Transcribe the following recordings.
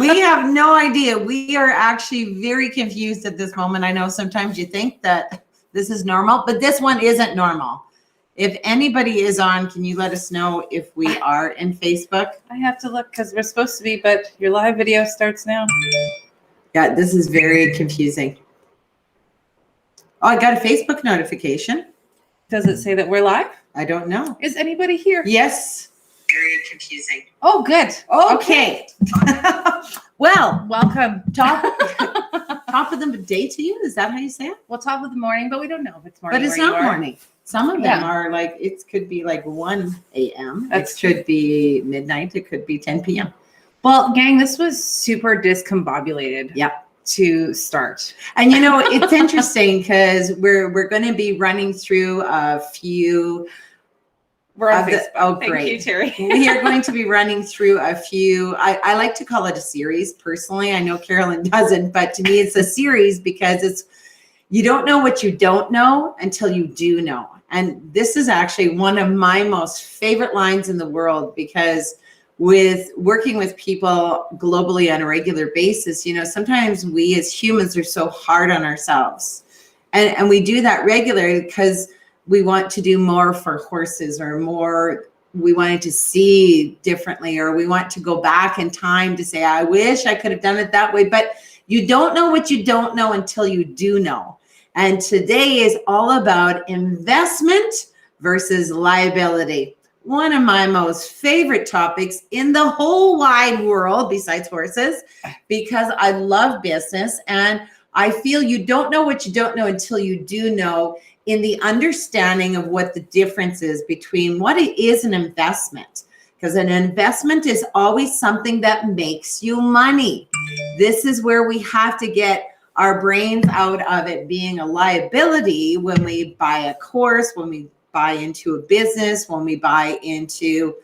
We have no idea. We are actually very confused at this moment. I know sometimes you think that this is normal, but this one isn't normal. If anybody is on, can you let us know if we are in Facebook? I have to look because we're supposed to be, but your live video starts now. Yeah, this is very confusing. Oh, I got a Facebook notification. Does it say that we're live? I don't know. Is anybody here? Yes. Very confusing. Oh, good. Okay. Well, Welcome. top of the day to you. Is that how you say it? Well, top of the morning, but we don't know if it's morning. But it's not morning. Some of them are like, it could be like 1 a.m. It could be midnight. It could be 10 p.m. Well, gang, this was super discombobulated. Yeah. To start. And you know, it's interesting because we're going to be running through a few. We're on Facebook. Oh, Thank great. you, Terry. We are going to be running through a few. I like to call it a series personally. I know Carolyn doesn't, but to me it's a series because it's, you don't know what you don't know until you do know. And this is actually one of my most favorite lines in the world because with working with people globally on a regular basis, you know, sometimes we as humans are so hard on ourselves. And we do that regularly because we want to do more for horses or more, we wanted to see differently, or we want to go back in time to say, I wish I could have done it that way. But you don't know what you don't know until you do know. And today is all about investment versus liability. One of my most favorite topics in the whole wide world besides horses, because I love business and I feel you don't know what you don't know until you do know, in the understanding of what the difference is between what it is an investment. Because an investment is always something that makes you money. This is where we have to get our brains out of it being a liability when we buy a course, when we buy into a business, when we buy into,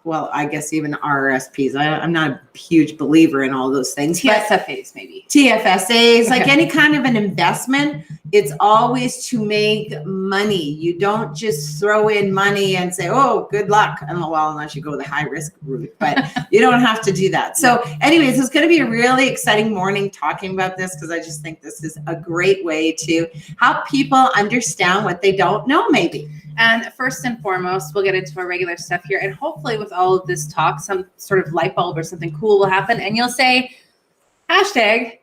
well, I guess even RRSPs. I'm not a huge believer in all those things. TFSAs, maybe. TFSAs, like any kind of an investment, it's always to make money. You don't just throw in money and say, oh, good luck. Well, unless you go the high risk route, but you don't have to do that. So anyways, it's going to be a really exciting morning talking about this because I just think this is a great way to help people understand what they don't know maybe. And first and foremost, we'll get into our regular stuff here. And hopefully with all of this talk, some sort of light bulb or something cool will happen. And you'll say, hashtag,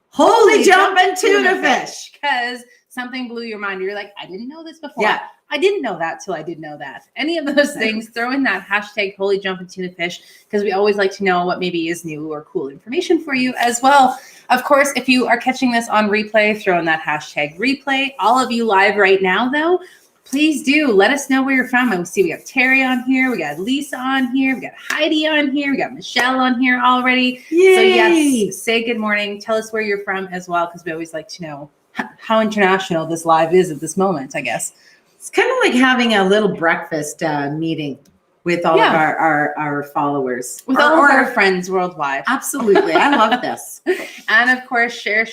holy jumping tuna fish. Because something blew your mind. You're like, I didn't know this before. Yeah. I didn't know that till I did know that. Any of those things, throw in that hashtag holy jumping tuna fish, because we always like to know what maybe is new or cool information for you as well. Of course, if you are catching this on replay, throw in that hashtag replay. All of you live right now, though, please do let us know where you're from. And we see we got Terry on here, we got Lisa on here, we got Heidi on here, we got Michelle on here already. Yay. So yes, say good morning. Tell us where you're from as well, because we always like to know how international this live is at this moment, I guess. It's kind of like having a little breakfast meeting with all of our followers. With all of our friends worldwide. Absolutely. I love this. And of course, share.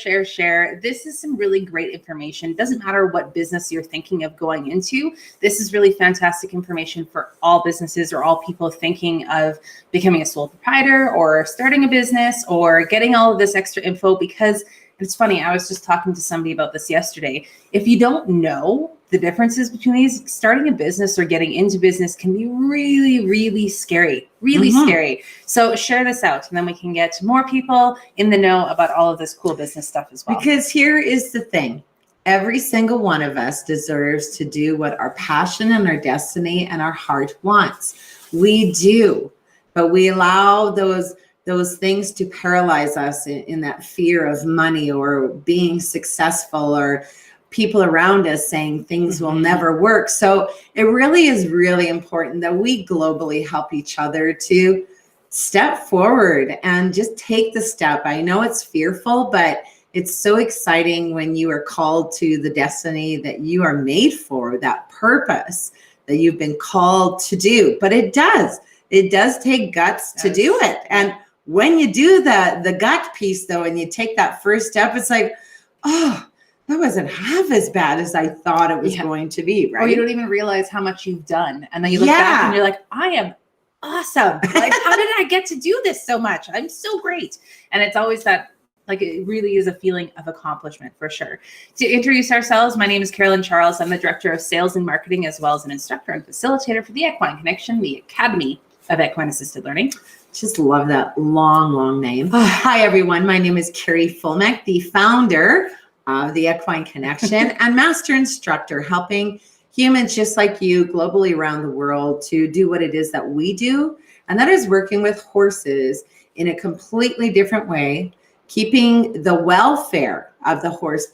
This is some really great information. Doesn't matter what business you're thinking of going into. This is really fantastic information for all businesses or all people thinking of becoming a sole proprietor or starting a business or getting all of this extra info, because it's funny. I was just talking to somebody about this yesterday. If you don't know the differences between these, starting a business or getting into business can be really, really scary, scary. So share this out, and then we can get more people in the know about all of this cool business stuff as well. Because here is the thing. Every single one of us deserves to do what our passion and our destiny and our heart wants. We do, but we allow those things to paralyze us in that fear of money or being successful or people around us saying things will never work. So it really is really important that we globally help each other to step forward and just take the step. I know it's fearful, but it's so exciting when you are called to the destiny that you are made for, that purpose that you've been called to do. But it does take guts to do it. And when you do the gut piece though, and you take that first step, it's like, oh, that wasn't half as bad as I thought it was going to be, right? Or you don't even realize how much you've done. And then you look back and you're like, I am awesome. Like, how did I get to do this so much? I'm so great. And it's always that, like, it really is a feeling of accomplishment for sure. To introduce ourselves, my name is Carolyn Charles. I'm the Director of Sales and Marketing, as well as an instructor and facilitator for the Equine Connection, the Academy of Equine Assisted Learning. Just love that long name. Hi, everyone. My name is Carrie Fulmeck, the founder of the Equine Connection and master instructor, helping humans just like you globally around the world to do what it is that we do. And that is working with horses in a completely different way, keeping the welfare of the horse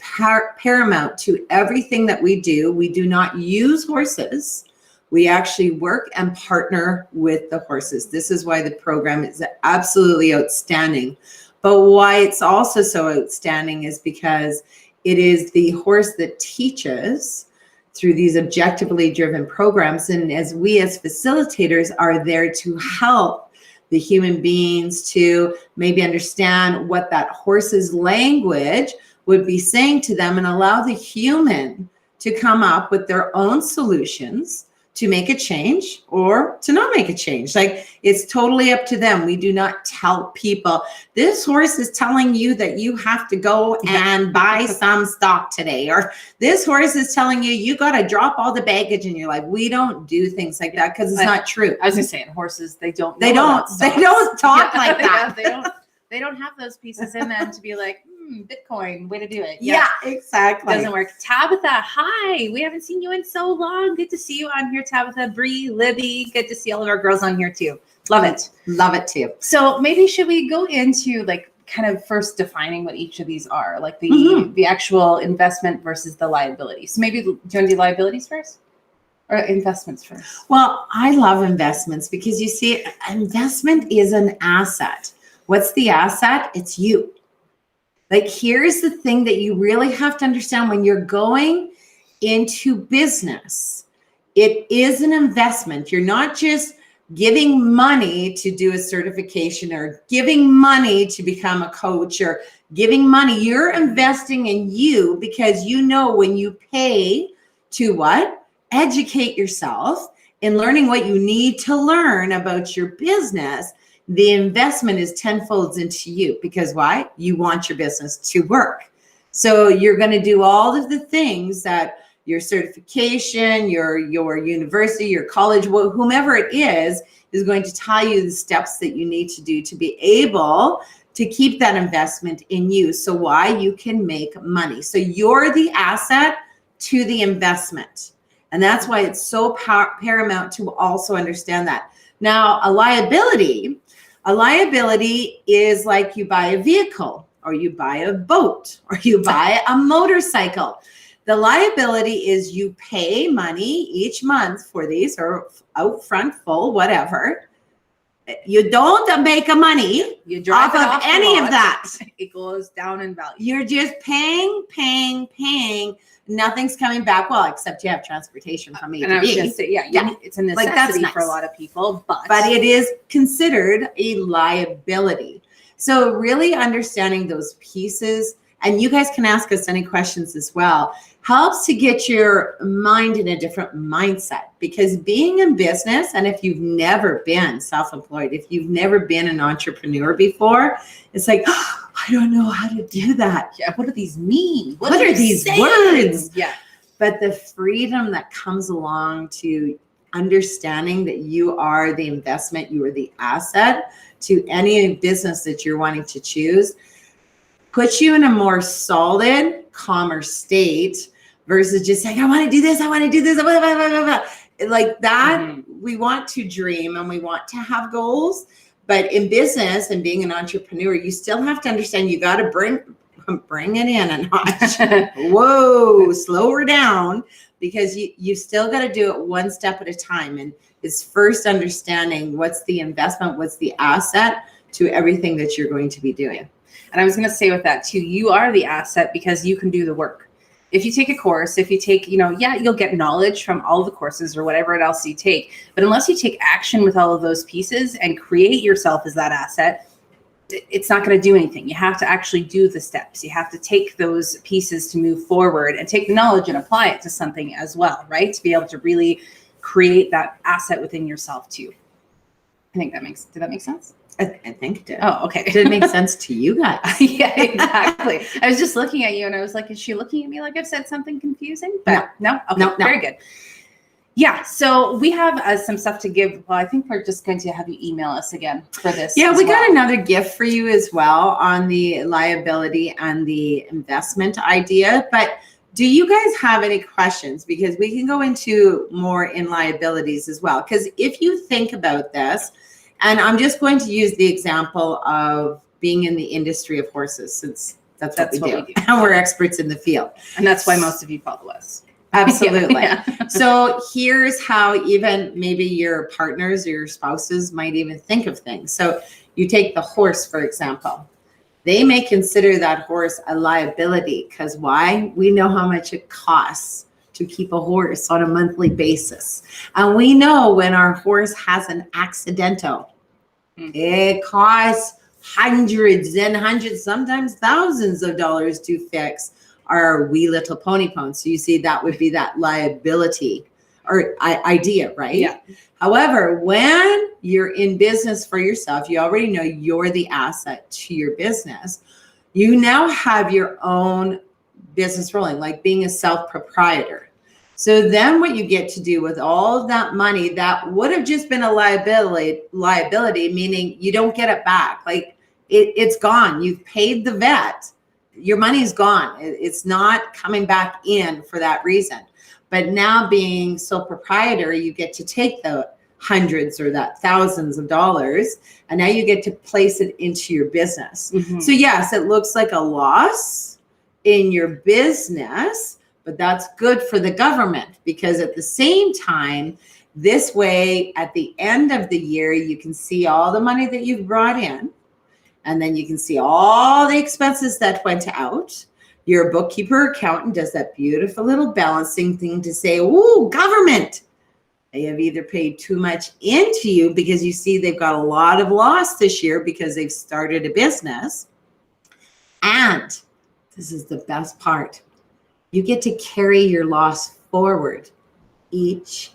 paramount to everything that we do. We do not use horses. We actually work and partner with the horses. This is why the program is absolutely outstanding. But why it's also so outstanding is because it is the horse that teaches through these objectively driven programs. And as we as facilitators are there to help the human beings to maybe understand what that horse's language would be saying to them, and allow the human to come up with their own solutions to make a change or to not make a change. Like, it's totally up to them. We do not tell people, this horse is telling you that you have to go and buy some stock today, or this horse is telling you, you got to drop all the baggage in your life. We don't do things like that because it's not true. I was just saying, horses, they don't talk like that. They don't have those pieces in them to be like, Bitcoin, way to do it. Yeah, exactly. Doesn't work. Tabitha, hi. We haven't seen you in so long. Good to see you on here, Tabitha. Bree, Libby, good to see all of our girls on here too. Love it. Love it too. So maybe should we go into like kind of first defining what each of these are, like the actual investment versus the liabilities. So maybe, do you want to do liabilities first? Or investments first? Well, I love investments because you see, investment is an asset. What's the asset? It's you. Like, here's the thing that you really have to understand when you're going into business. It is an investment. You're not just giving money to do a certification or giving money to become a coach or giving money. You're investing in you because you know when you pay to what? Educate yourself in learning what you need to learn about your business. The investment is tenfold into you because why? You want your business to work. So you're going to do all of the things that your certification, your university, your college, whomever it is going to tell you the steps that you need to do to be able to keep that investment in you. So why? You can make money. So you're the asset to the investment. And that's why it's so paramount to also understand that. Now, a liability is like you buy a vehicle or you buy a boat or you buy a motorcycle. The liability is you pay money each month for these, or upfront, full, whatever. You don't make a money you drive off of any of that. It goes down in value. You're just paying. Nothing's coming back. Well, except you have transportation from A to B. And I was going to say, it's a necessity like, that's nice for a lot of people, but it is considered a liability. So really understanding those pieces, and you guys can ask us any questions as well, helps to get your mind in a different mindset. Because being in business, and if you've never been self-employed, if you've never been an entrepreneur before, it's like, oh, I don't know how to do that. Yeah, what do these mean? What are these words? Yeah. But the freedom that comes along to understanding that you are the investment, you are the asset to any business that you're wanting to choose, puts you in a more solid, calmer state versus just saying, I want to do this, I want to do this, blah, blah, blah, blah, blah. Like that. We want to dream and we want to have goals. But in business and being an entrepreneur, you still have to understand you got to bring it in a notch. Whoa, slow her down, because you still got to do it one step at a time. And it's first understanding what's the investment, what's the asset to everything that you're going to be doing. And I was going to say with that too, you are the asset because you can do the work. If you take a course, if you take, you'll get knowledge from all the courses or whatever else you take. But unless you take action with all of those pieces and create yourself as that asset, it's not going to do anything. You have to actually do the steps. You have to take those pieces to move forward and take the knowledge and apply it to something as well, right? To be able to really create that asset within yourself too. did that make sense? I think it did. Oh, okay. Did it make sense to you guys? Yeah, exactly. I was just looking at you and I was like, is she looking at me like I've said something confusing? But no? Okay, No. Very good. Yeah, so we have some stuff to give. Well, I think we're just going to have you email us again for this. Yeah, we got well. another gift for you as well on the liability and the investment idea. But do you guys have any questions? Because we can go into more in liabilities as well. Because if you think about this, and I'm just going to use the example of being in the industry of horses, since that's what we do. And we're experts in the field. And that's why most of you follow us. Absolutely. Yeah. So here's how even maybe your partners or your spouses might even think of things. So you take the horse, for example. They may consider that horse a liability because why? We know how much it costs to keep a horse on a monthly basis. And we know when our horse has an accidental, it costs hundreds and hundreds, sometimes thousands of dollars to fix our wee little pony pone. So you see, that would be that liability or idea, right? Yeah. However, when you're in business for yourself, you already know you're the asset to your business. You now have your own business rolling, like being a self-proprietor. So then what you get to do with all of that money that would have just been a liability, meaning you don't get it back. Like it's gone. You've paid the vet. Your money's gone. It's not coming back in for that reason. But now being sole proprietor, you get to take the hundreds or that thousands of dollars, and now you get to place it into your business. Mm-hmm. So yes, it looks like a loss in your business, but that's good for the government because at the same time, this way, at the end of the year, you can see all the money that you've brought in. And then you can see all the expenses that went out. Your bookkeeper accountant does that beautiful little balancing thing to say, "Ooh, government, they have either paid too much into you because you see they've got a lot of loss this year because they've started a business." And this is the best part. You get to carry your loss forward each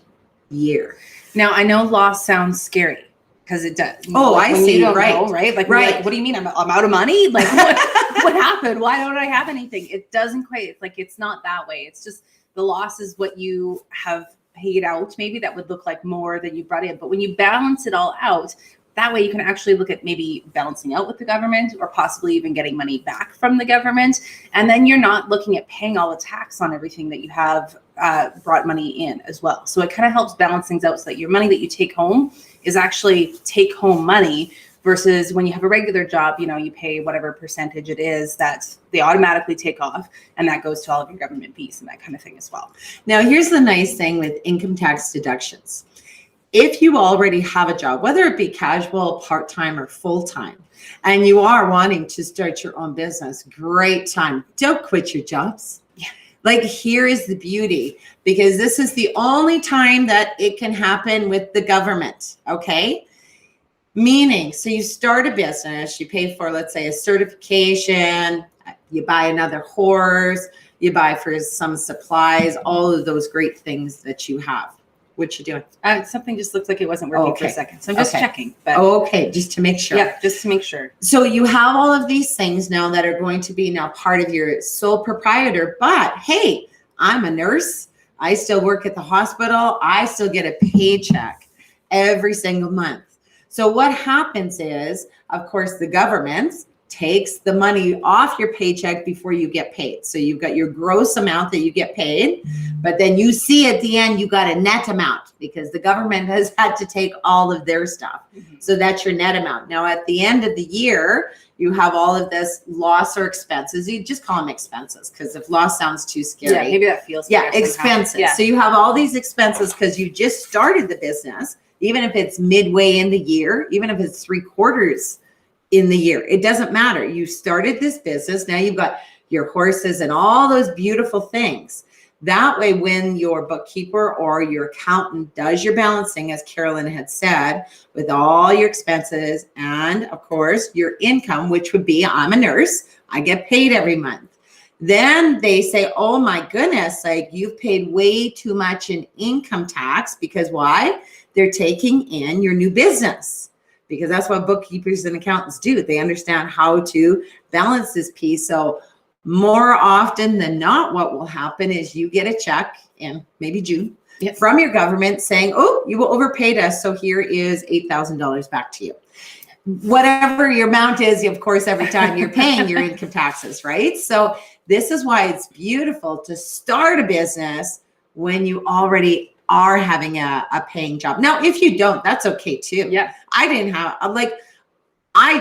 year. Now, I know loss sounds scary. Because it does. Oh, I see. Right. Know, right? Like, right. Like, what do you mean? I'm out of money? Like, what happened? Why don't I have anything? It doesn't quite. It's like it's not that way. It's just the loss is what you have paid out. Maybe that would look like more than you brought in. But when you balance it all out, that way you can actually look at maybe balancing out with the government or possibly even getting money back from the government. And then you're not looking at paying all the tax on everything that you have brought money in as well. So it kind of helps balance things out so that your money that you take home is actually take home money versus when you have a regular job, you pay whatever percentage it is that they automatically take off, and that goes to all of your government fees and that kind of thing as well. Now, here's the nice thing with income tax deductions. If you already have a job, whether it be casual, part-time, or full-time, and you are wanting to start your own business, great time. Don't quit your jobs. Yeah. Like, here is the beauty, because this is the only time that it can happen with the government, okay? Meaning, so you start a business, you pay for, let's say, a certification, you buy another horse, you buy for some supplies, all of those great things that you have. What you doing? Something just looked like it wasn't working for a second. So I'm just checking. But okay, just to make sure. Yeah, just to make sure. So you have all of these things now that are going to be now part of your sole proprietor. But hey, I'm a nurse. I still work at the hospital. I still get a paycheck every single month. So what happens is, of course, the government takes the money off your paycheck before you get paid. So you've got your gross amount that you get paid, but then you see at the end, you got a net amount because the government has had to take all of their stuff. Mm-hmm. So that's your net amount. Now at the end of the year, you have all of this loss or expenses. You just call them expenses because if loss sounds too scary. Yeah, maybe that feels scary. Yeah, expenses. Yeah. So you have all these expenses because you just started the business, even if it's midway in the year, even if it's 3/4 in the year, it doesn't matter. You started this business. Now you've got your horses and all those beautiful things. That way, when your bookkeeper or your accountant does your balancing, as Carolyn had said, with all your expenses and of course your income, which would be, I'm a nurse, I get paid every month. Then they say, oh my goodness, like you've paid way too much in income tax because why? they're taking in your new business, because that's what bookkeepers and accountants do. They understand how to balance this piece. So more often than not, what will happen is you get a check in maybe June from your government saying, oh, you overpaid us, so here is $8,000 back to you. Whatever your amount is, of course, every time you're paying your income taxes, right? So this is why it's beautiful to start a business when you already are having a paying job. Now, if you don't, that's okay too. Yeah. I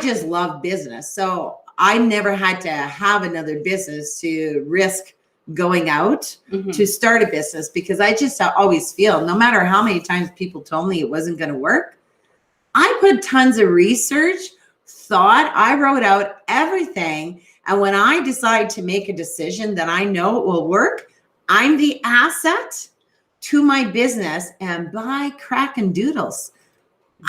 just love business. So I never had to have another business to risk going out to start a business, because I just always feel, no matter how many times people told me it wasn't going to work, I put tons of research, thought, I wrote out everything. And when I decide to make a decision that I know it will work, I'm the asset to my business, and by crack and doodles,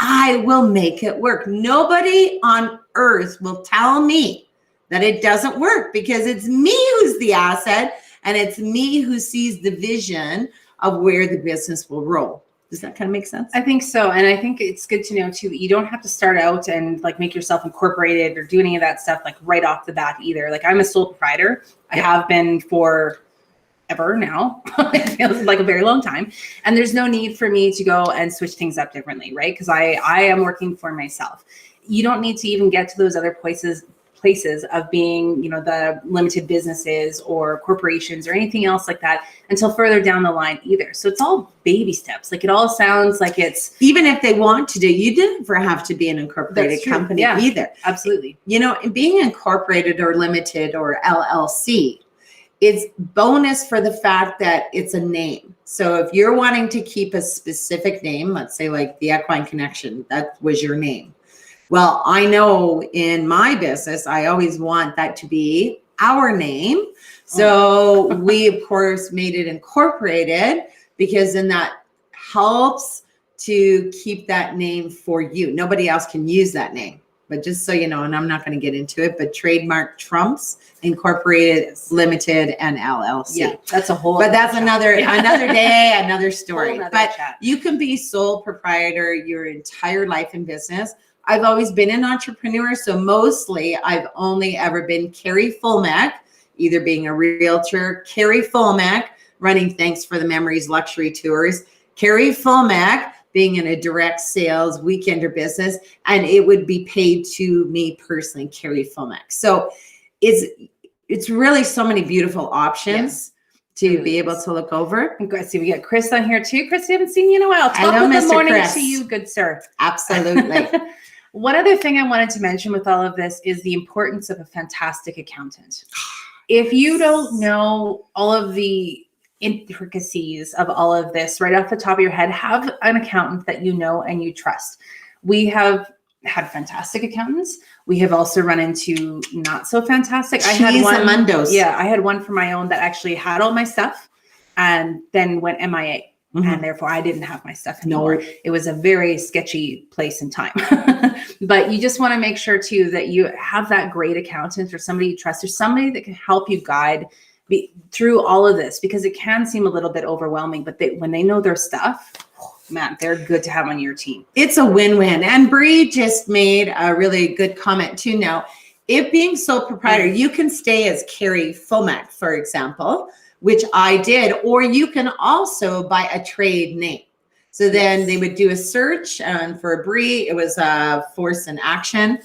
I will make it work. Nobody on earth will tell me that it doesn't work, because it's me who's the asset, and it's me who sees the vision of where the business will roll. Does that kind of make sense? I think so. And I think it's good to know too, that you don't have to start out and like make yourself incorporated or do any of that stuff like right off the bat either. Like, I'm a sole proprietor. I have been for ever now. It feels like a very long time. And there's no need for me to go and switch things up differently, right? Because I am working for myself. You don't need to even get to those other places of being, you know, the limited businesses or corporations or anything else like that until further down the line either. So it's all baby steps. Like, it all sounds like it's, even if they want to do, you didn't have to be an incorporated company either. Absolutely. You know, being incorporated or limited or LLC, it's bonus for the fact that it's a name. So if you're wanting to keep a specific name, let's say like the Equine Connection, that was your name. Well, I know in my business, I always want that to be our name. So we, of course, made it incorporated, because then that helps to keep that name for you. Nobody else can use that name. But just so you know, and I'm not going to get into it, but trademark trumps incorporated, limited, and LLC. Yeah, that's a whole. But that's another day, another story. But chat. You can be sole proprietor your entire life in business. I've always been an entrepreneur, so mostly I've only ever been Carrie Fulmack, either being a realtor, Carrie Fulmack running Thanks for the Memories luxury tours, Carrie Fulmack being in a direct sales weekender business, and it would be paid to me personally, Carrie Fulmack. So it's really so many beautiful options to be able to look over. Let's see, we got Chris on here too. Chris, we haven't seen you in a while. Hello, Top of the morning Chris. to you, good sir. Absolutely. One other thing I wanted to mention with all of this is the importance of a fantastic accountant. If you don't know all of the intricacies of all of this right off the top of your head, have an accountant that you know and you trust. We have had fantastic accountants. We have also run into not so fantastic. I had one for my own that actually had all my stuff and then went MIA. And therefore I didn't have my stuff anymore. It was a very sketchy place and time. But you just want to make sure too that you have that great accountant or somebody you trust or somebody that can help you guide through all of this, because it can seem a little bit overwhelming, but when they know their stuff, man, they're good to have on your team. It's a win-win. And Bree just made a really good comment too. Now, if being sole proprietor, you can stay as Carrie Fulmack, for example, which I did, or you can also buy a trade name. So then they would do a search, and for Bree, it was Force Action.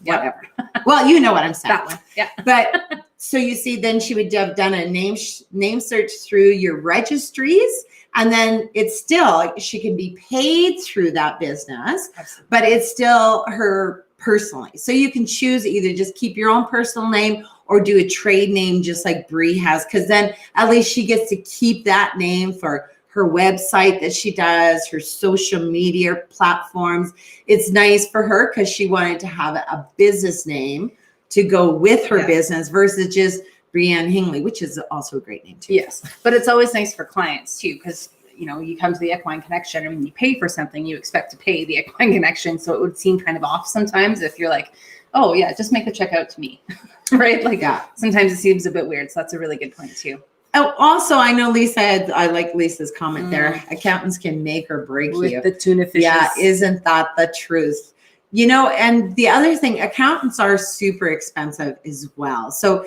Whatever. Well, you know what I'm saying. That one. Yeah. But so you see, then she would have done a name search through your registries, and then it's still, she can be paid through that business. Absolutely. But it's still her personally. So you can choose either just keep your own personal name or do a trade name just like Bree has, because then at least she gets to keep that name for her website that she does, her social media platforms. It's nice for her because she wanted to have a business name to go with her business versus just Brianne Hingley, which is also a great name too. Yes, but it's always nice for clients too, because you know, you come to the Equine Connection and when you pay for something, you expect to pay the Equine Connection. So it would seem kind of off sometimes if you're like, oh yeah, just make the check out to me, right? Like sometimes it seems a bit weird. So that's a really good point too. Oh, also, I know Lisa I like Lisa's comment there. Accountants can make or break with you. the tuna fishes. Yeah, isn't that the truth? And the other thing, accountants are super expensive as well. So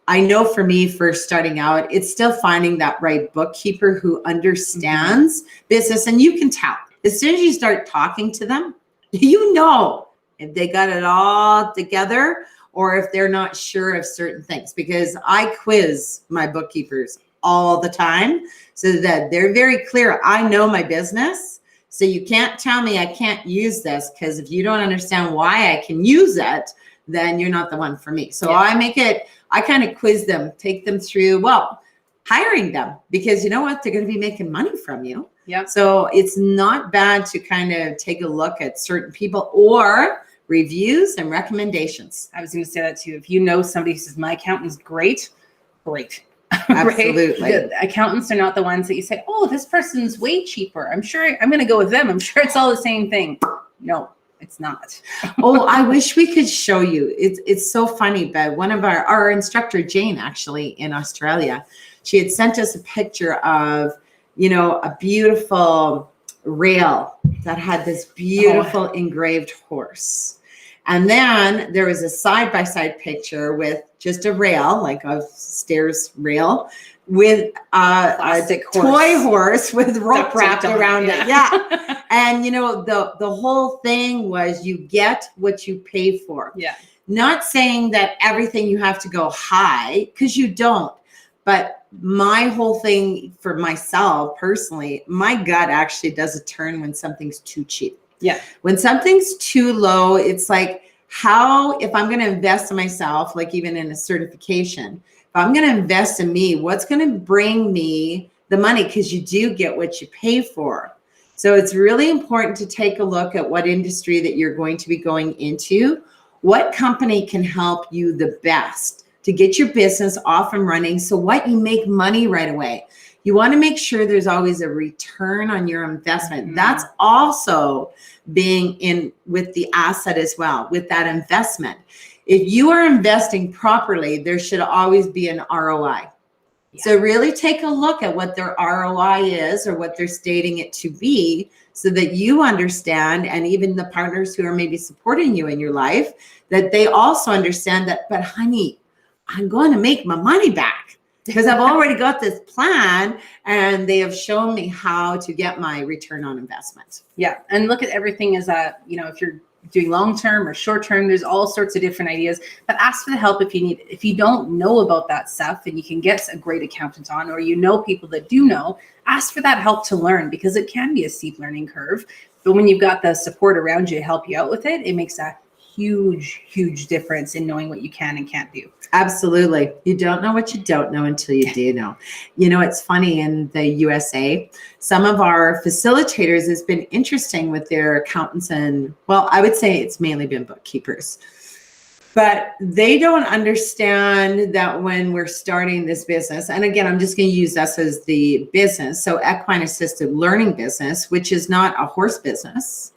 I know for me, first starting out, it's still finding that right bookkeeper who understands business. And you can tell as soon as you start talking to them, if they got it all together or if they're not sure of certain things, because I quiz my bookkeepers all the time so that they're very clear. I know my business. So you can't tell me I can't use this, because if you don't understand why I can use it, then you're not the one for me. So I kind of quiz them, take them through, hiring them, because you know what? They're going to be making money from you. Yeah. So it's not bad to kind of take a look at certain people or reviews and recommendations. I was going to say that too. If you know somebody who says, my accountant's great. Absolutely. Right? The accountants are not the ones that you say, oh, this person's way cheaper. I'm sure I'm going to go with them. I'm sure it's all the same thing. No, it's not. Oh, I wish we could show you. It's so funny, but one of our instructor, Jane, actually in Australia, she had sent us a picture of, a beautiful rail that had this beautiful engraved horse. And then there was a side-by-side picture with just a rail, like a stairs rail, with a toy horse with rope wrapped around it. Yeah. And the whole thing was you get what you pay for. Yeah. Not saying that everything you have to go high, because you don't. But my whole thing for myself personally, my gut actually does a turn when something's too cheap. Yeah. When something's too low, it's like, if I'm going to invest in myself, like even in a certification, if I'm going to invest in me, what's going to bring me the money? Because you do get what you pay for. So it's really important to take a look at what industry that you're going to be going into. What company can help you the best to get your business off and running? So what you make money right away. You want to make sure there's always a return on your investment. Mm-hmm. That's also being in with the asset as well, with that investment. If you are investing properly, there should always be an ROI. Yeah. So really take a look at what their ROI is or what they're stating it to be, so that you understand, and even the partners who are maybe supporting you in your life, that they also understand that, but honey, I'm going to make my money back because I've already got this plan and they have shown me how to get my return on investment. Yeah. And look at everything as if you're doing long-term or short-term, there's all sorts of different ideas, but ask for the help if you need it. If you don't know about that stuff and you can get a great accountant on, or people that do know, ask for that help to learn, because it can be a steep learning curve. But when you've got the support around you to help you out with it, it makes a huge difference in knowing what you can and can't do. Absolutely. You don't know what you don't know until you do know. It's funny, in the USA, some of our facilitators has been interesting with their accountants, and I would say it's mainly been bookkeepers, but they don't understand that when we're starting this business, and again, I'm just going to use us as the business. So equine assisted learning business, which is not a horse business.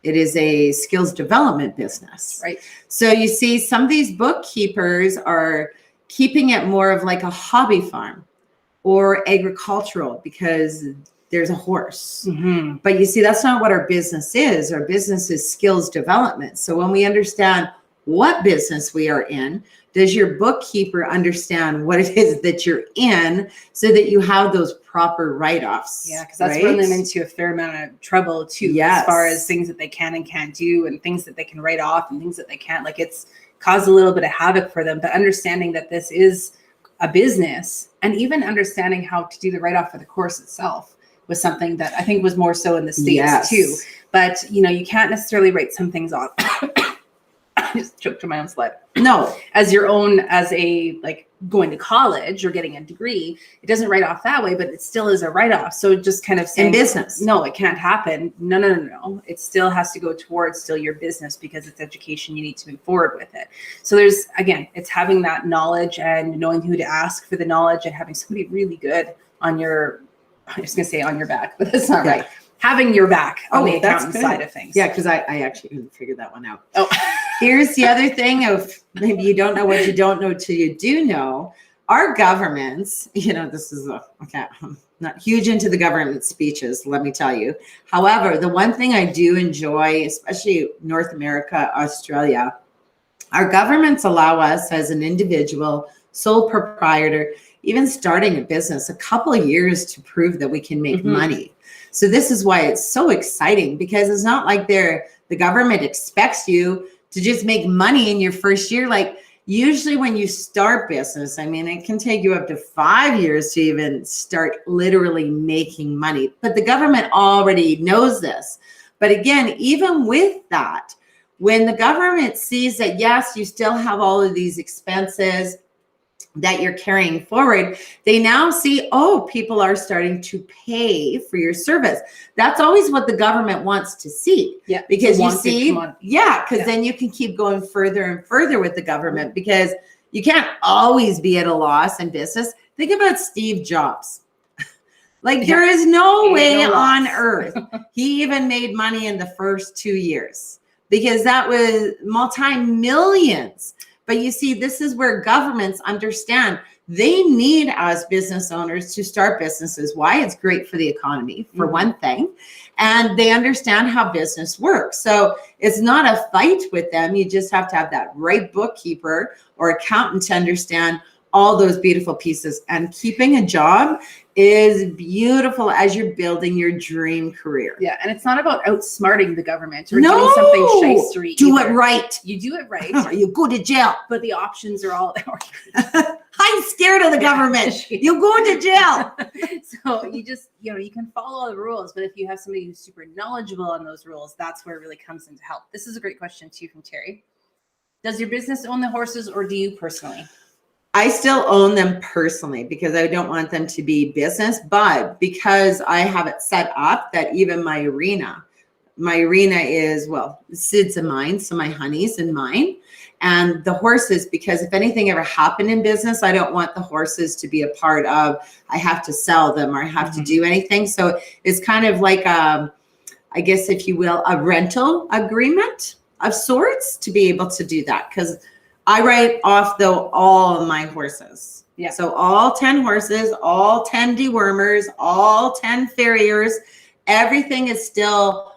It is a skills development business. Right. So you see, some of these bookkeepers are keeping it more of like a hobby farm or agricultural because there's a horse. Mm-hmm. But you see, that's not what our business is. Our business is skills development. So when we understand what business we are in, does your bookkeeper understand what it is that you're in, so that you have those proper write-offs? Yeah, because that's running them into a fair amount of trouble too, yes, as far as things that they can and can't do, and things that they can write off and things that they can't. Like, it's caused a little bit of havoc for them. But understanding that this is a business, and even understanding how to do the write-off for the course itself, was something that I think was more so in the States, yes, too. But you can't necessarily write some things off. I just choked on my own slide. No, as your own, as a going to college or getting a degree, it doesn't write off that way, but it still is a write-off. So just kind of saying, in business, no, it can't happen. No. It still has to go towards still your business, because it's education. You need to move forward with it. So it's having that knowledge and knowing who to ask for the knowledge, and having somebody really good on your, I'm just going to say on your back, but that's not right. Having your back on the accountant side of things. Yeah, because I actually couldn't figure that one out. Oh, here's the other thing of maybe you don't know what you don't know till you do know. our governments, this is okay, I'm not huge into the government speeches, let me tell you. However, the one thing I do enjoy, especially North America, Australia, our governments allow us as an individual, sole proprietor, even starting a business, a couple of years to prove that we can make money. So this is why it's so exciting, because it's not like the government expects you to just make money in your first year. Like usually when you start business, I mean, it can take you up to 5 years to even start literally making money, but the government already knows this. But again, even with that, when the government sees that, yes, you still have all of these expenses that you're carrying forward, they now see, oh, people are starting to pay for your service. That's always what the government wants to see. Yeah. Because you see, because then you can keep going further and further with the government, because you can't always be at a loss in business. Think about Steve Jobs. Like there is no way on earth he even made money in the first 2 years, because that was multi-millions. But you see, this is where governments understand they need us business owners to start businesses. Why? It's great for the economy, for one thing. And they understand how business works. So it's not a fight with them. You just have to have that right bookkeeper or accountant to understand all those beautiful pieces. And keeping a job is beautiful as you're building your dream career. Yeah, and it's not about outsmarting the government or doing something shystery. Do it right. You do it right. You go to jail. But the options are all I'm scared of the government. You go to jail. So you just, you can follow all the rules, but if you have somebody who's super knowledgeable on those rules, that's where it really comes into help. This is a great question too from Terry. Does your business own the horses, or do you personally? I still own them personally, because I don't want them to be business, but because I have it set up that even my arena is, well, Sid's and mine, so my honey's and mine, and the horses, because if anything ever happened in business, I don't want the horses to be a part of, I have to sell them or I have to do anything. So it's kind of like, I guess, if you will, a rental agreement of sorts to be able to do that, because I write off though all of my horses. Yeah. So all 10 horses, all 10 dewormers, all 10 farriers, everything is still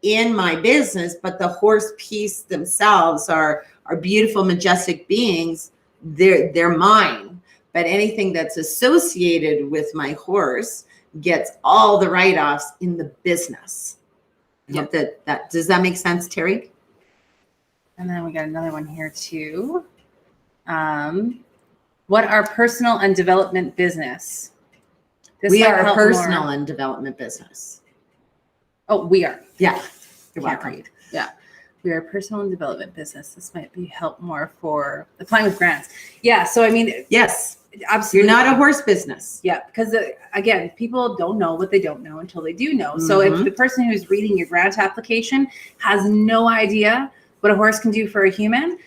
in my business, but the horse piece themselves are beautiful, majestic beings. They're mine. But anything that's associated with my horse gets all the write-offs in the business. I hope that does that make sense, Terry? And then we got another one here too. What are personal and development business? We are a personal and development business. Oh, we are. Yeah. You're welcome. Yeah. We are a personal and development business. This might be help more for applying with grants. Yeah. So, I mean, yes, absolutely. You're not a horse business. Yeah. Because again, people don't know what they don't know until they do know. So if the person who's reading your grant application has no idea what a horse can do for a human,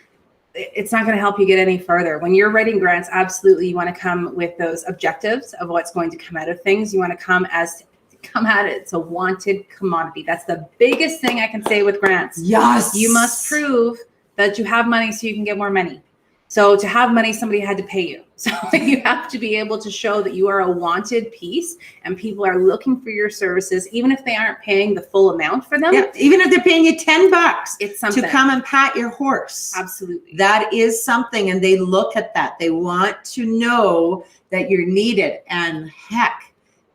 it's not going to help you get any further. When you're writing grants, absolutely, you want to come with those objectives of what's going to come out of things. You want to come at it. It's a wanted commodity. That's the biggest thing I can say with grants. Yes. You must prove that you have money so you can get more money. So to have money, somebody had to pay you. So you have to be able to show that you are a wanted piece and people are looking for your services, even if they aren't paying the full amount for them. Yeah, even if they're paying you $10, it's something to come and pat your horse. Absolutely. That is something. And they look at that. They want to know that you're needed. And heck,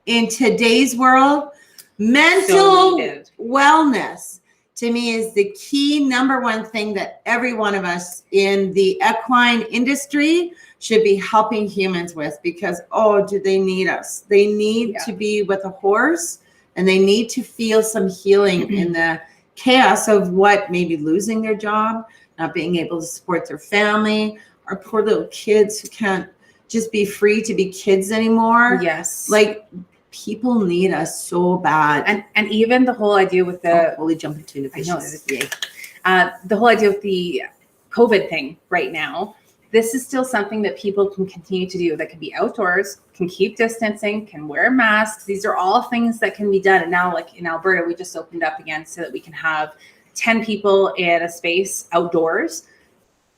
in today's world, mental wellness to me is the key number one thing that every one of us in the equine industry should be helping humans with, because, do they need us? They need to be with a horse, and they need to feel some healing in the chaos of what maybe losing their job, not being able to support their family, our poor little kids who can't just be free to be kids anymore. Yes. Like, people need us so bad. And even the whole idea with the holy jumping to innovations. The whole idea with the COVID thing right now, this is still something that people can continue to do, that can be outdoors, can keep distancing, can wear masks. These are all things that can be done. And now, like in Alberta, we just opened up again so that we can have 10 people in a space outdoors.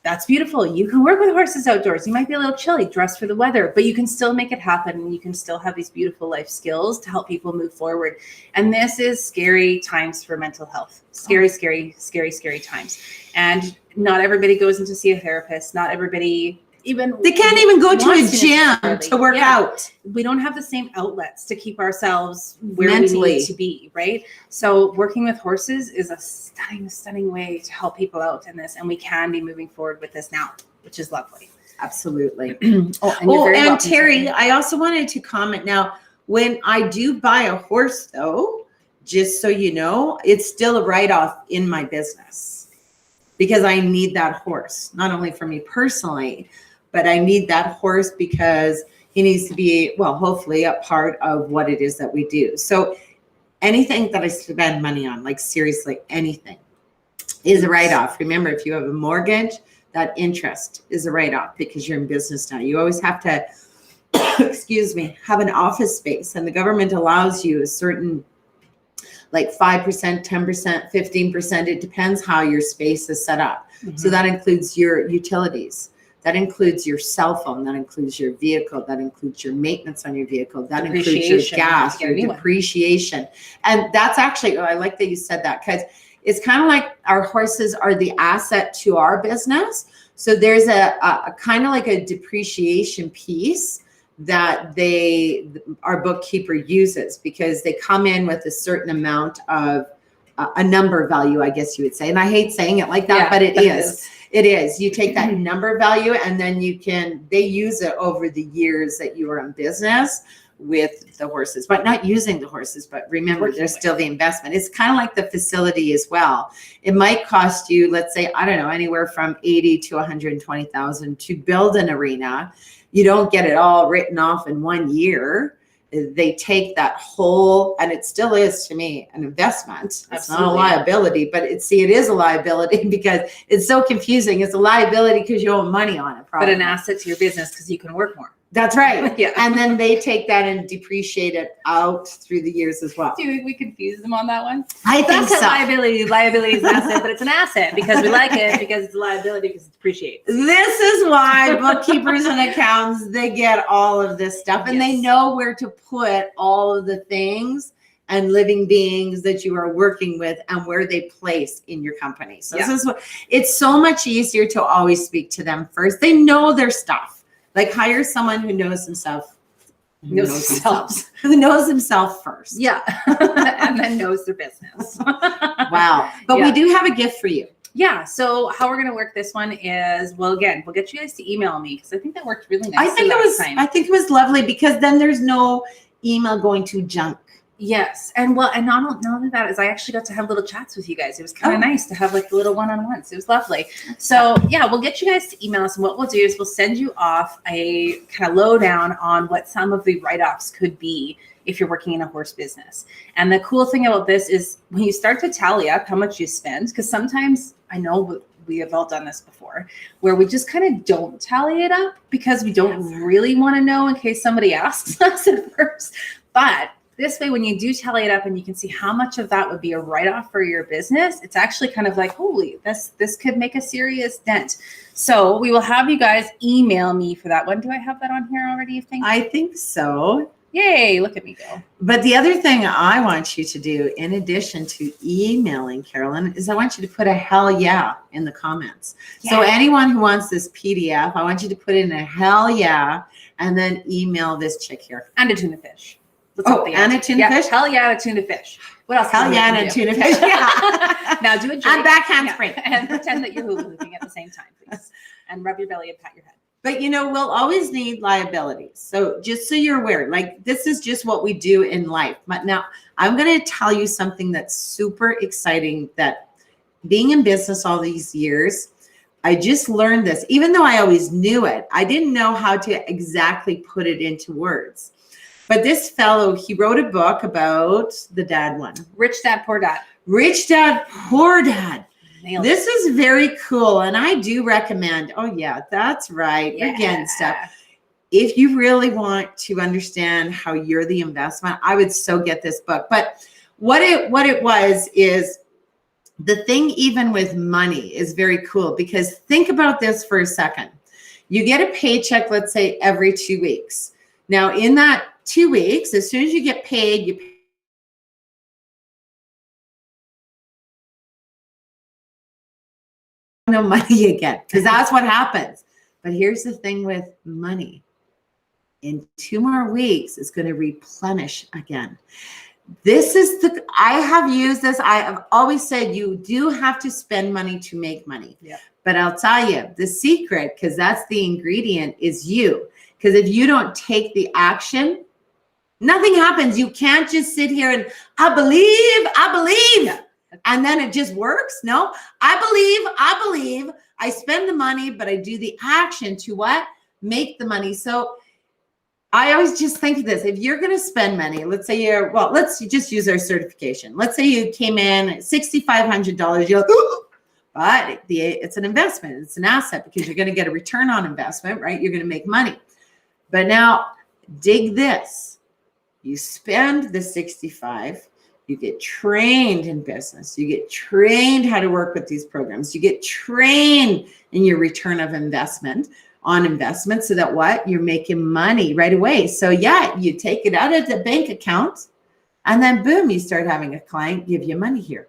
That's beautiful. You can work with horses outdoors. You might be a little chilly, dress for the weather, but you can still make it happen. And you can still have these beautiful life skills to help people move forward. And this is scary times for mental health. Scary, scary, scary, scary times. And not everybody goes in to see a therapist. Not everybody they can't even go to a gym to work out. We don't have the same outlets to keep ourselves where mentally we need to be, right? So working with horses is a stunning way to help people out in this, and we can be moving forward with this now, which is lovely. Absolutely. And Terry, I also wanted to comment now, when I do buy a horse though, just so you know, it's still a write-off in my business because I need that horse, not only for me personally, but I need that horse because he needs to be, well, hopefully a part of what it is that we do. So anything that I spend money on, like seriously, anything is a write-off. Remember, if you have a mortgage, that interest is a write-off because you're in business now. You always have to, have an office space, and the government allows you a certain, like 5%, 10%, 15%. It depends how your space is set up. Mm-hmm. So that includes your utilities. That includes your cell phone. That includes your vehicle. That includes your maintenance on your vehicle. That includes your gas, your depreciation. And that's actually, I like that you said that, because it's kind of like our horses are the asset to our business. So there's a kind of like a depreciation piece that our bookkeeper uses, because they come in with a certain amount of a number value, I guess you would say. And I hate saying it like that, but it is. It is. You take that number value and then they use it over the years that you are in business with the horses, but not using the horses. But remember, there's still the investment. It's kind of like the facility as well. It might cost you, let's say, I don't know, anywhere from 80 to 120,000 to build an arena. You don't get it all written off in 1 year. They take that whole, and it still is to me an investment. It's not a liability, but it is a liability because it's so confusing. It's a liability because you owe money on it, probably. But an asset to your business because you can work more. That's right. Yeah. And then they take that and depreciate it out through the years as well. Do you think we confuse them on that one? I think so. Liability is an asset, but it's an asset because we like it, because it's a liability because it depreciates. This is why bookkeepers and accountants, they get all of this stuff, and they know where to put all of the things and living beings that you are working with and where they place in your company. So this is what, it's so much easier to always speak to them first. They know their stuff. Like, hire someone who knows himself. Who knows himself first. Yeah. And then knows their business. Wow. But we do have a gift for you. Yeah. So how we're going to work this one is, well, again, we'll get you guys to email me, because I think that worked really nicely. I think it was lovely, because then there's no email going to junk. Yes. And not only that, is I actually got to have little chats with you guys. It was kind of nice to have like little one-on-ones. It was lovely. So we'll get you guys to email us, and what we'll do is we'll send you off a kind of lowdown on what some of the write-offs could be if you're working in a horse business. And the cool thing about this is when you start to tally up how much you spend, because sometimes, I know we have all done this before, where we just kind of don't tally it up because we don't really want to know in case somebody asks us at first. But this way, when you do tally it up and you can see how much of that would be a write-off for your business, it's actually kind of like, holy, this could make a serious dent. So we will have you guys email me for that one. Do I have that on here already, you think? I think so. Yay, look at me go. But the other thing I want you to do, in addition to emailing Carolyn, is I want you to put a hell yeah in the comments. Yeah. So anyone who wants this PDF, I want you to put in a hell yeah and then email this chick here. And a tuna fish. And a tuna fish? Hell yeah, a tuna fish. What else? Hell yeah, and a tuna fish. Yeah. Now do a drink. And backhand spring. And pretend that you're hula hooping at the same time, please. And rub your belly and pat your head. But we'll always need liabilities. So just so you're aware, like, this is just what we do in life. But now I'm going to tell you something that's super exciting, that being in business all these years, I just learned this. Even though I always knew it, I didn't know how to exactly put it into words. But this fellow, he wrote a book about the dad one. Rich Dad, Poor Dad. Rich Dad, Poor Dad. This is very cool. And I do recommend, oh yeah, that's right. Yeah. Again, stuff. If you really want to understand how you're the investment, I would so get this book. But what it was is, The thing even with money is very cool, because think about this for a second. You get a paycheck, let's say every 2 weeks. Now in that 2 weeks, as soon as you get paid, you pay no money again, because that's what happens. But here's the thing with money. In 2 more weeks, it's going to replenish again. This is I have used this. I have always said you do have to spend money to make money. Yeah. But I'll tell you the secret, because that's the ingredient, is you. Because if you don't take the action, nothing happens. You can't just sit here and I believe, and then it just works. No, I believe, I spend the money, but I do the action to what? Make the money. So I always just think of this. If you're going to spend money, let's say let's just use our certification. Let's say you came in at $6,500. You're like, but it's an investment. It's an asset, because you're going to get a return on investment, right? You're going to make money. But now dig this. You spend the 65, you get trained in business. You get trained how to work with these programs. You get trained in your return of investment on investment, so that what? You're making money right away. So yeah, you take it out of the bank account, and then boom, you start having a client give you money here.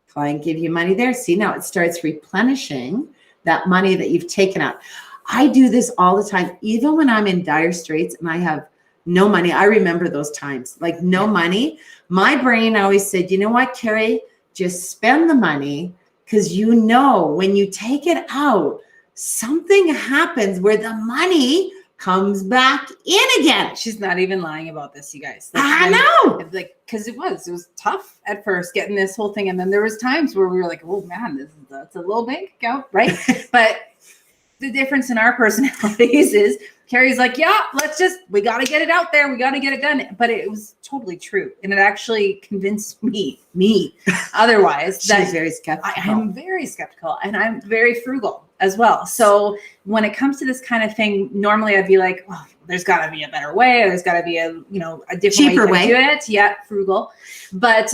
Client give you money there. See, now it starts replenishing that money that you've taken out. I do this all the time, even when I'm in dire straits and I have no money. I remember those times, like no money. My brain always said, you know what, Carrie, just spend the money, because you know when you take it out, something happens where the money comes back in again. She's not even lying about this, you guys. I know. Because it was tough at first getting this whole thing. And then there was times where we were like, oh man, that's a little bank account, right? But the difference in our personalities is Carrie's like, yeah, we got to get it out there. We got to get it done. But it was totally true. And it actually convinced me otherwise. She's very skeptical. I'm very skeptical, and I'm very frugal as well. So when it comes to this kind of thing, normally I'd be like, oh, there's got to be a better way. There's got to be a different cheaper way to do it. Yeah, frugal. But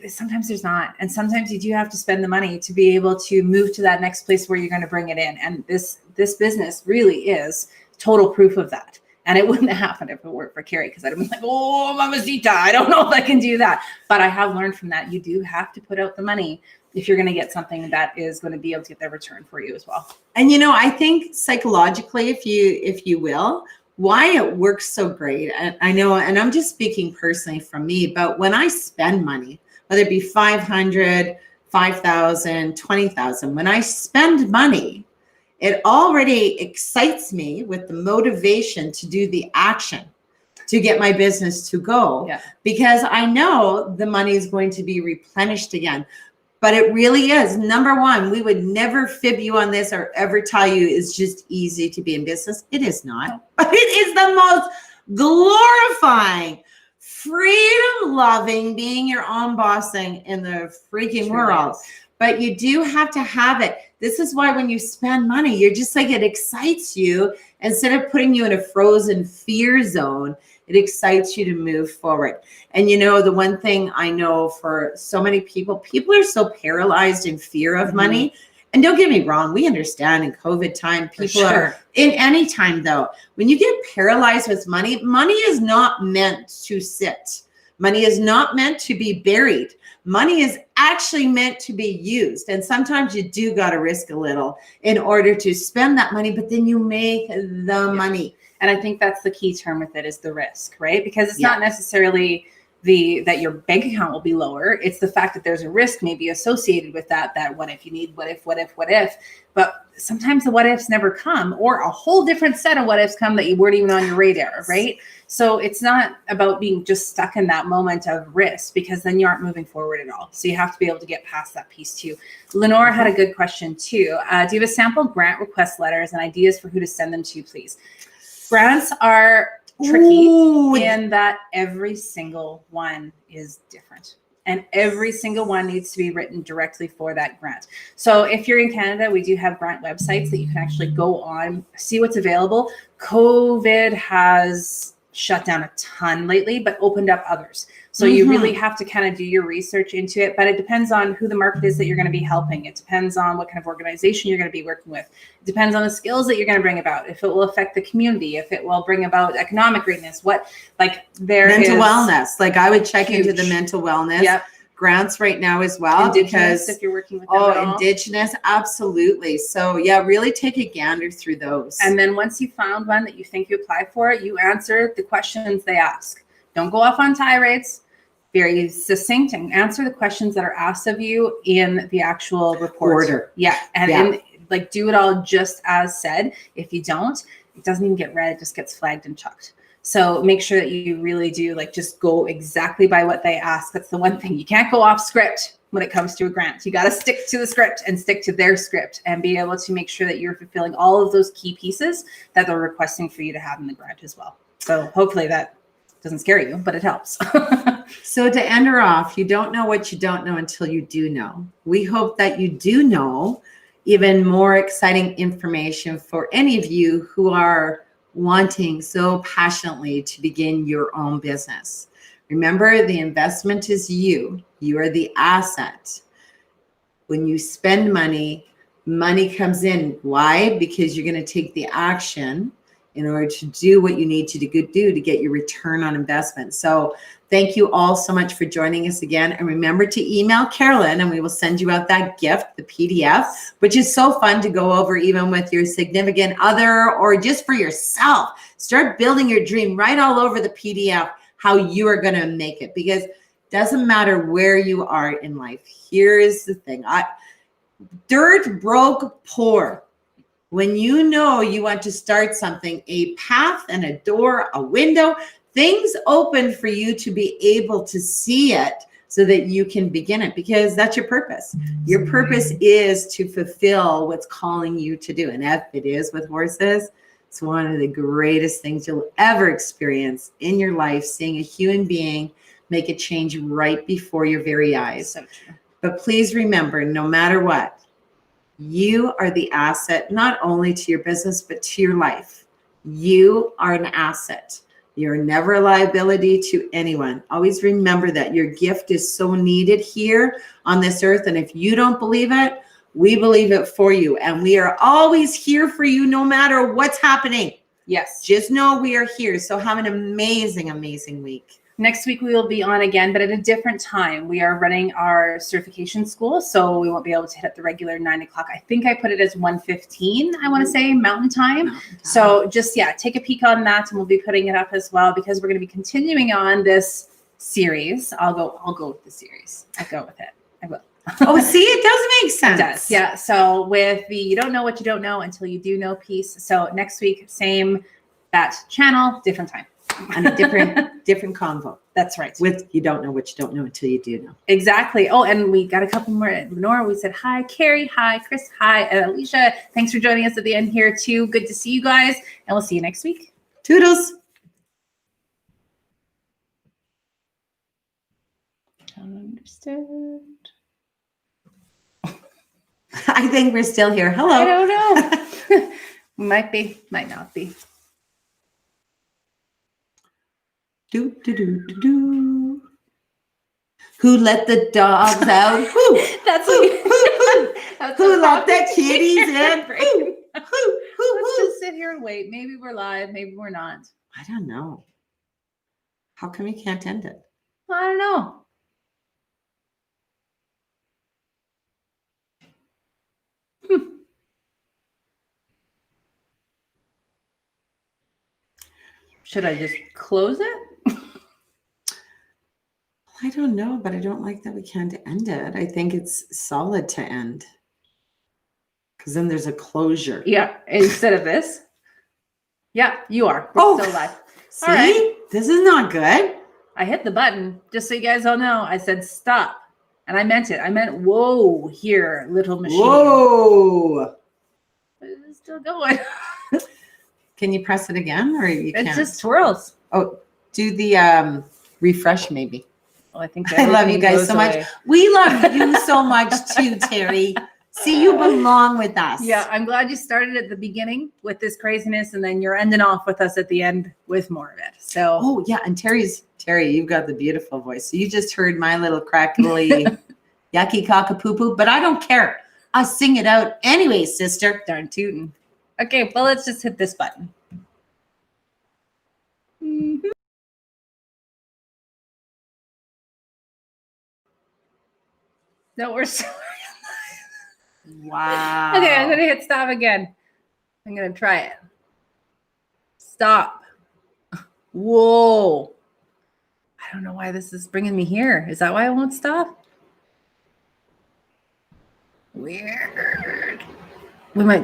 sometimes there's not. And sometimes you do have to spend the money to be able to move to that next place where you're going to bring it in. And this business really is total proof of that. And it wouldn't have happened if it weren't for Carrie, because I'd have been like, oh, mamacita, I don't know if I can do that. But I have learned from that. You do have to put out the money if you're going to get something that is going to be able to get their return for you as well. And I think psychologically, if you will, why it works so great. And I know, and I'm just speaking personally from me, but when I spend money, whether it be 500, 5,000, 20,000, when I spend money, it already excites me with the motivation to do the action to get my business to go, because I know the money is going to be replenished again. But it really is. Number one, we would never fib you on this or ever tell you it's just easy to be in business. It is not. But it is the most glorifying, freedom-loving, being your own boss thing in the freaking world. But you do have to have it. This is why when you spend money, you're just like, it excites you. Instead of putting you in a frozen fear zone, it excites you to move forward. And the one thing I know for so many people are so paralyzed in fear of money. And don't get me wrong, we understand in COVID time, people are in any time though, when you get paralyzed with money, money is not meant to sit. Money is not meant to be buried. Money is actually meant to be used. And sometimes you do got to risk a little in order to spend that money, but then you make the money. And I think that's the key term with it, is the risk, right? Because it's not necessarily that your bank account will be lower. It's the fact that there's a risk maybe associated with that what if you need, what if. But sometimes the what ifs never come, or a whole different set of what ifs come that you weren't even on your radar, right? So it's not about being just stuck in that moment of risk, because then you aren't moving forward at all. So you have to be able to get past that piece too. Lenore had a good question too. Do you have a sample grant request letters and ideas for who to send them to, please? Grants are tricky in that every single one is different. And every single one needs to be written directly for that grant. So if you're in Canada, we do have grant websites that you can actually go on, see what's available. COVID has shut down a ton lately, but opened up others. So you really have to kind of do your research into it, but it depends on who the market is that you're going to be helping. It depends on what kind of organization you're going to be working with. It depends on the skills that you're going to bring about, if it will affect the community, if it will bring about economic greatness, mental wellness. Like I would check huge. into the mental wellness. Yep. Grants right now as well, Indigenous, because if you're working with them at all. Indigenous, absolutely. So yeah, really take a gander through those. And then once you found one that you think you apply for, you answer the questions they ask. Don't go off on tirades. Very succinct, and answer the questions that are asked of you in the actual report. Order. Yeah, and do it all just as said. If you don't, it doesn't even get read; it just gets flagged and chucked. So make sure that you really do just go exactly by what they ask. That's the one thing. You can't go off script when it comes to a grant. You got to stick to the script and stick to their script and be able to make sure that you're fulfilling all of those key pieces that they're requesting for you to have in the grant as well. So hopefully that doesn't scare you, but it helps. So to end her off, you don't know what you don't know until you do know. We hope that you do know even more exciting information for any of you who are wanting so passionately to begin your own business. Remember, the investment is you. You are the asset. When you spend money, money comes in. Why? Because you're going to take the action in order to do what you need to do to get your return on investment. So thank you all so much for joining us again. And remember to email Carolyn and we will send you out that gift, the PDF, which is so fun to go over even with your significant other or just for yourself. Start building your dream right all over the PDF, how you are going to make it, because it doesn't matter where you are in life. Here is the thing. Dirt, broke, poor. When you know you want to start something, a path and a door, a window, things open for you to be able to see it so that you can begin it, because that's your purpose. Your purpose is to fulfill what's calling you to do. And if it is with horses, it's one of the greatest things you'll ever experience in your life, seeing a human being make a change right before your very eyes. So true. But please remember, no matter what, you are the asset, not only to your business, but to your life. You are an asset. You're never a liability to anyone. Always remember that your gift is so needed here on this earth. And if you don't believe it, we believe it for you. And we are always here for you, no matter what's happening. Yes. Just know we are here. So have an amazing, amazing week. Next week, we will be on again, but at a different time. We are running our certification school, so we won't be able to hit up the regular 9 o'clock. I think I put it as 1:15, I want to say, Mountain Time. So just, take a peek on that, and we'll be putting it up as well, because we're going to be continuing on this series. I'll go with the series. I'll go with it. I will. Oh, see, it does make sense. It does, yeah. So with the you don't know what you don't know until you do know piece. So next week, same, that channel, different time. And a different convo. That's right. With you don't know what you don't know until you do know. Exactly. Oh, and we got a couple more. Lenora, we said hi. Carrie, hi. Chris, hi. And Alicia, thanks for joining us at the end here too. Good to see you guys, and we'll see you next week. Toodles. Understood. I think we're still here. Hello. I don't know. Might be, might not be. Do, do, do, do, do. Who let the dogs out? Who? That's who let the kitties in? Who? Let's just sit here and wait. Maybe we're live. Maybe we're not. I don't know. How come you can't end it? I don't know. Should I just close it? I don't know, but I don't like that we can't end it. I think it's solid to end. Because then there's a closure. Yeah, instead of this. Yeah, you are. We're still live. See? All right. This is not good. I hit the button. Just so you guys all know, I said stop. And I meant it. I meant, whoa, here, little machine. Whoa. But it's still going. Can you press it again, or you can't? It just twirls. Oh, do the refresh maybe. Well, I think I love you guys so much. We love you so much too, Terry. See, you belong with us. Yeah, I'm glad you started at the beginning with this craziness, and then you're ending off with us at the end with more of it. So, oh yeah, and Terry, you've got the beautiful voice. So you just heard my little crackly, yucky cockapoo, but I don't care. I sing it out anyway, sister. darn tootin'. Okay, well, let's just hit this button. Mm-hmm. No, we're sorry. Wow. Okay, I'm gonna hit stop again. I'm gonna try it. Stop. Whoa. I don't know why this is bringing me here. Is that why I won't stop? Weird. We might